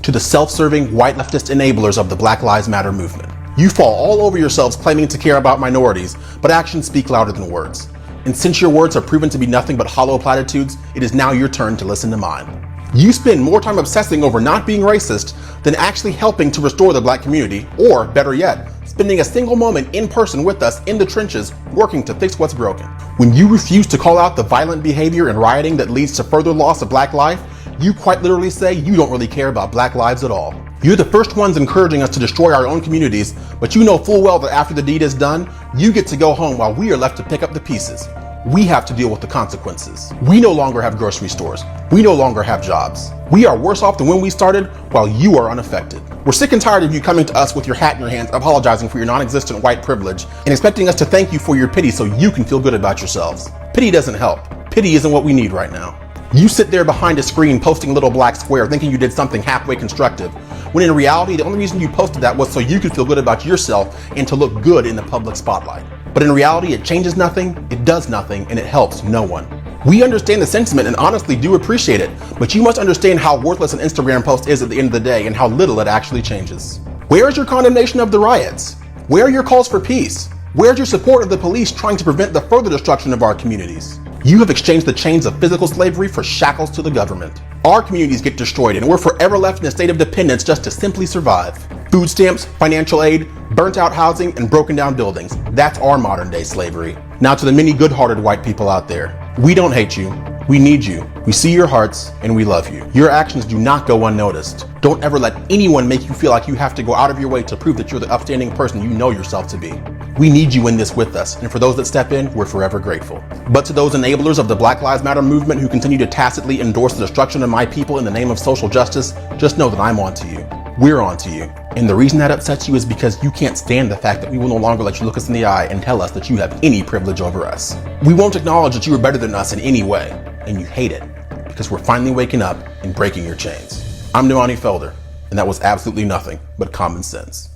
to the self-serving white leftist enablers of the Black Lives Matter movement. You fall all over yourselves claiming to care about minorities, but actions speak louder than words. And since your words have proven to be nothing but hollow platitudes, it is now your turn to listen to mine. You spend more time obsessing over not being racist than actually helping to restore the black community, or better yet, spending a single moment in person with us in the trenches working to fix what's broken. When you refuse to call out the violent behavior and rioting that leads to further loss of black life, you quite literally say you don't really care about black lives at all. You're the first ones encouraging us to destroy our own communities, but you know full well that after the deed is done, you get to go home while we are left to pick up the pieces. We have to deal with the consequences. We no longer have grocery stores. We no longer have jobs. We are worse off than when we started, while you are unaffected. We're sick and tired of you coming to us with your hat in your hands, apologizing for your non-existent white privilege, and expecting us to thank you for your pity so you can feel good about yourselves. Pity doesn't help. Pity isn't what we need right now. You sit there behind a screen posting a little black square thinking you did something halfway constructive, when in reality the only reason you posted that was so you could feel good about yourself and to look good in the public spotlight. But in reality, it changes nothing, it does nothing, and it helps no one. We understand the sentiment and honestly do appreciate it, but you must understand how worthless an Instagram post is at the end of the day and how little it actually changes. Where is your condemnation of the riots? Where are your calls for peace? Where's your support of the police trying to prevent the further destruction of our communities? You have exchanged the chains of physical slavery for shackles to the government. Our communities get destroyed and we're forever left in a state of dependence just to simply survive. Food stamps, financial aid, burnt out housing, and broken down buildings. That's our modern day slavery. Now to the many good-hearted white people out there. We don't hate you. We need you. We see your hearts and we love you. Your actions do not go unnoticed. Don't ever let anyone make you feel like you have to go out of your way to prove that you're the upstanding person you know yourself to be. We need you in this with us, and for those that step in, we're forever grateful. But to those enablers of the Black Lives Matter movement who continue to tacitly endorse the destruction of my people in the name of social justice, just know that I'm on to you. We're on to you. And the reason that upsets you is because you can't stand the fact that we will no longer let you look us in the eye and tell us that you have any privilege over us. We won't acknowledge that you are better than us in any way, and you hate it, because we're finally waking up and breaking your chains. I'm Nuani Felder, and that was absolutely nothing but common sense.